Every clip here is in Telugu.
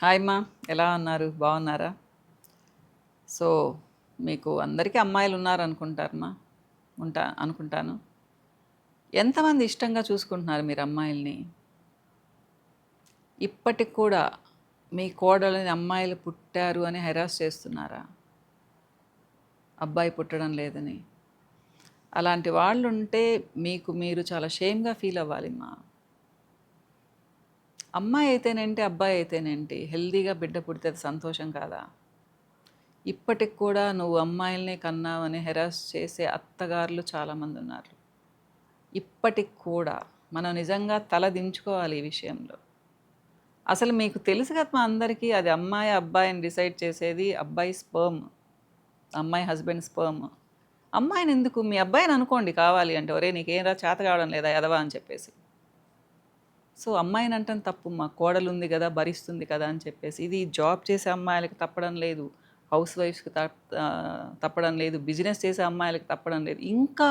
హాయ్ మా, ఎలా ఉన్నారు? బాగున్నారా? సో మీకు అందరికీ అమ్మాయిలు ఉన్నారనుకుంటారమ్మా, అనుకుంటాను. ఎంతమంది ఇష్టంగా చూసుకుంటున్నారు మీరు అమ్మాయిల్ని? ఇప్పటికి కూడా మీ కోడలని అమ్మాయిలు పుట్టారు అని హెరాస్ చేస్తున్నారా? అబ్బాయి పుట్టడం లేదని. అలాంటి వాళ్ళు ఉంటే మీకు మీరు చాలా షేమ్గా ఫీల్ అవ్వాలి మా. అమ్మాయి అయితేనేంటి, అబ్బాయి అయితేనేంటి, హెల్దీగా బిడ్డ పుడితే అది సంతోషం కాదా? ఇప్పటికి కూడా నువ్వు అమ్మాయిల్ని కన్నావని హెరాస్ చేసే అత్తగారులు చాలామంది ఉన్నారు. ఇప్పటికి కూడా మనం నిజంగా తల దించుకోవాలి ఈ విషయంలో. అసలు మీకు తెలుసు కదా మా అందరికీ, అది అమ్మాయి అబ్బాయిని డిసైడ్ చేసేది అబ్బాయి స్పర్మ్, అమ్మాయి హస్బెండ్ స్పర్మ్. అమ్మాయిని ఎందుకు, మీ అబ్బాయిని అనుకోండి కావాలి అంటే, ఒరే నీకేం రా చేత కావడం లేదా ఎదవా అని చెప్పేసి. సో అమ్మాయిని అంటే తప్పు, మా కోడలు ఉంది కదా భరిస్తుంది కదా అని చెప్పేసి. ఇది జాబ్ చేసే అమ్మాయిలకి తప్పడం లేదు, హౌస్ వైఫ్స్కి తప్పడం లేదు, బిజినెస్ చేసే అమ్మాయిలకి తప్పడం లేదు. ఇంకా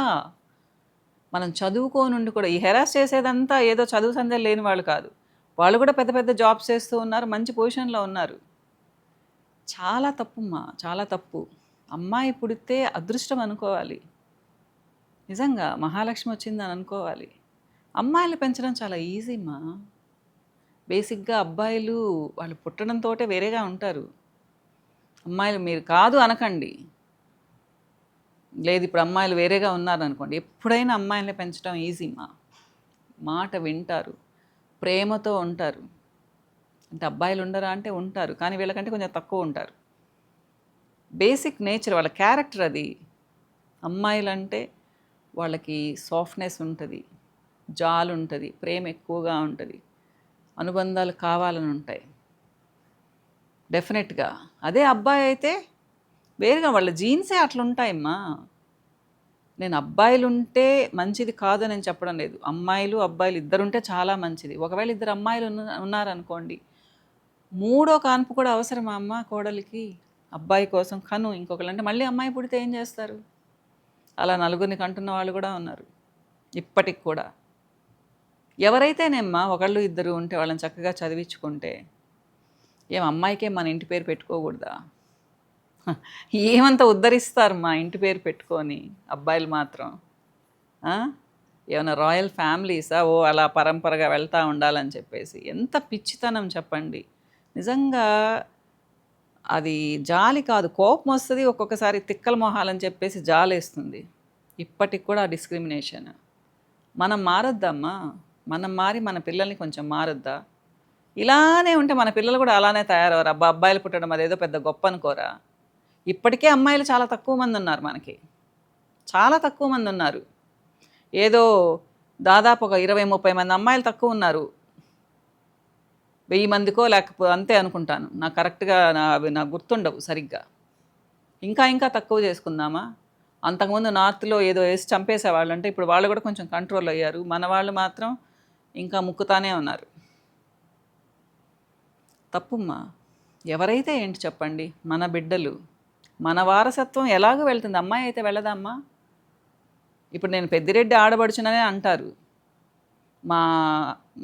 మనం చదువుకోనుండి కూడా ఈ హెరాస్ చేసేదంతా ఏదో చదువు సంధ్యలు లేని వాళ్ళు కాదు, వాళ్ళు కూడా పెద్ద పెద్ద జాబ్స్ చేస్తూ ఉన్నారు, మంచి పొజిషన్లో ఉన్నారు. చాలా తప్పుమ్మా, చాలా తప్పు. అమ్మాయి పుడితే అదృష్టం అనుకోవాలి, నిజంగా మహాలక్ష్మి వచ్చిందని అనుకోవాలి. అమ్మాయిలు పెంచడం చాలా ఈజీ మా. బేసిక్గా అబ్బాయిలు వాళ్ళు పుట్టడంతో వేరేగా ఉంటారు. అమ్మాయిలు మీరు కాదు అనకండి, లేదు ఇప్పుడు అమ్మాయిలు వేరేగా ఉన్నారనుకోండి, ఎప్పుడైనా అమ్మాయిల్ని పెంచడం ఈజీ మా. మాట వింటారు, ప్రేమతో ఉంటారు. అంటే అబ్బాయిలు ఉండరా అంటే ఉంటారు, కానీ వీళ్ళకంటే కొంచెం తక్కువ ఉంటారు. బేసిక్ నేచర్ వాళ్ళ క్యారెక్టర్ అది. అమ్మాయిలంటే వాళ్ళకి సాఫ్ట్నెస్ ఉంటుంది, జాలు ఉంటుంది, ప్రేమ ఎక్కువగా ఉంటుంది, అనుబంధాలు కావాలని ఉంటాయి డెఫినెట్గా. అదే అబ్బాయి అయితే వేరుగా, వాళ్ళ జీన్సే అట్లుంటాయమ్మా. నేను అబ్బాయిలు ఉంటే మంచిది కాదు నేను చెప్పడం లేదు, అమ్మాయిలు అబ్బాయిలు ఇద్దరుంటే చాలా మంచిది. ఒకవేళ ఇద్దరు అమ్మాయిలు ఉన్నారనుకోండి, మూడో కాన్పు కూడా అవసరమా అమ్మ కోడలికి? అబ్బాయి కోసం కను, ఇంకొకరు అంటే మళ్ళీ అమ్మాయి పుడితే ఏం చేస్తారు? అలా నలుగురిని కంటున్న వాళ్ళు కూడా ఉన్నారు ఇప్పటికి కూడా. ఎవరైతేనేమ్మా ఒకళ్ళు ఇద్దరు ఉంటే వాళ్ళని చక్కగా చదివించుకుంటే, ఏం అమ్మాయికే మన ఇంటి పేరు పెట్టుకోకూడదా? ఏమంత ఉద్ధరిస్తారు మా ఇంటి పేరు పెట్టుకొని అబ్బాయిలు మాత్రం. ఏమైనా రాయల్ ఫ్యామిలీసా ఓ అలా పరంపరగా వెళ్తూ ఉండాలని చెప్పేసి? ఎంత పిచ్చితనం చెప్పండి నిజంగా. అది జాలి కాదు, కోపం వస్తుంది ఒక్కొక్కసారి, తిక్కల మొహాలని చెప్పేసి జాలేస్తుంది. ఇప్పటికి కూడా డిస్క్రిమినేషన్. మనం మారొద్దమ్మా, మనం మారి మన పిల్లల్ని కొంచెం మారొద్దా? ఇలానే ఉంటే మన పిల్లలు కూడా అలానే తయారవరు. అబ్బాయిలు పుట్టడం అదేదో పెద్ద గొప్ప అనుకోరా? ఇప్పటికే అమ్మాయిలు చాలా తక్కువ మంది ఉన్నారు మనకి, చాలా తక్కువ మంది ఉన్నారు. ఏదో దాదాపు ఒక 20-30 మంది అమ్మాయిలు తక్కువ ఉన్నారు 1000 మందికో, లేకపోతే అంతే అనుకుంటాను. నాకు కరెక్ట్గా అవి నాకు గుర్తుండవు సరిగ్గా. ఇంకా తక్కువ చేసుకుందామా? అంతకుముందు నార్త్లో ఏదో వేసి చంపేసేవాళ్ళు, అంటే ఇప్పుడు వాళ్ళు కూడా కొంచెం కంట్రోల్ అయ్యారు. మన వాళ్ళు మాత్రం ఇంకా ముక్కుతానే ఉన్నారు. తప్పుమ్మా. ఎవరైతే ఏంటి చెప్పండి, మన బిడ్డలు, మన వారసత్వం ఎలాగో వెళ్తుంది, అమ్మాయి అయితే వెళ్ళదమ్మా. ఇప్పుడు నేను పెద్దిరెడ్డి ఆడబడుచుననే అంటారు. మా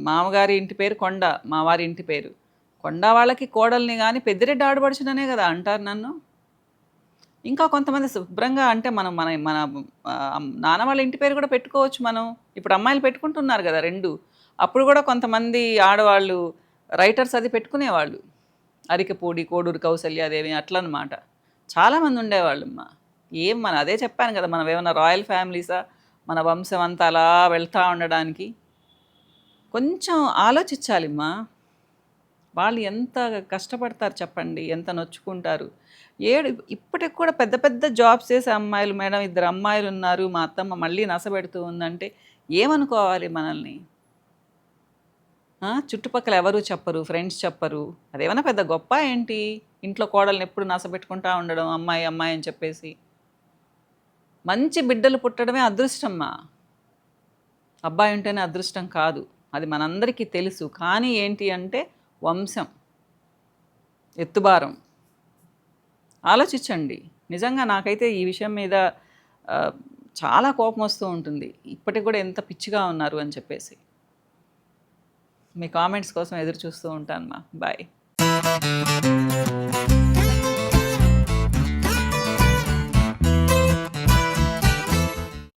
మామగారి ఇంటి పేరు కొండ, మా వారి ఇంటి పేరు కొండ. వాళ్ళకి కోడల్ని కానీ పెద్దిరెడ్డి ఆడబడుచుననే కదా అంటారు నన్ను. ఇంకా కొంతమంది శుభ్రంగా అంటే మనం మన మన నాన్న వాళ్ళ ఇంటి పేరు కూడా పెట్టుకోవచ్చు మనం. ఇప్పుడు అమ్మాయిలు పెట్టుకుంటున్నారు కదా రెండు. అప్పుడు కూడా కొంతమంది ఆడవాళ్ళు రైటర్స్ అది పెట్టుకునేవాళ్ళు, అరికపూడి, కోడూరు కౌసల్యాదేవి అట్లనమాట. చాలామంది ఉండేవాళ్ళు అమ్మా. ఏం మన అదే చెప్పాను కదా, మనం ఏమన్నా రాయల్ ఫ్యామిలీసా మన వంశం అంతా అలా వెళ్తూ ఉండడానికి? కొంచెం ఆలోచించాలిమ్మా. వాళ్ళు ఎంత కష్టపడతారు చెప్పండి, ఎంత నొచ్చుకుంటారు. ఇప్పటికి కూడా పెద్ద పెద్ద జాబ్స్ చేసే అమ్మాయిలు, మేడం 2 అమ్మాయిలు ఉన్నారు, మా అత్తమ్మ మళ్ళీ నసబెడుతూ ఉందంటే ఏమనుకోవాలి మనల్ని? చుట్టుపక్కల ఎవరు చెప్పరు, ఫ్రెండ్స్ చెప్పరు. అదేమన్నా పెద్ద గొప్ప ఏంటి? ఇంట్లో కోడల్ని ఎప్పుడు నసబెట్టుకుంటూ ఉండడం, అమ్మాయి అమ్మాయి అని చెప్పేసి. మంచి బిడ్డలు పుట్టడమే అదృష్టమ్మా, అబ్బాయి ఉంటేనే అదృష్టం కాదు. అది మనందరికీ తెలుసు. కానీ ఏంటి అంటే వంశం, ఎత్తుబారం. ఆలోచించండి. నిజంగా నాకైతే ఈ విషయం మీద చాలా కోపం వస్తూ ఉంటుంది, ఇప్పటికి కూడా ఎంత పిచ్చిగా ఉన్నారు అని చెప్పేసి. మీ కామెంట్స్ కోసం ఎదురు చూస్తూ ఉంటాను మా. బాయ్.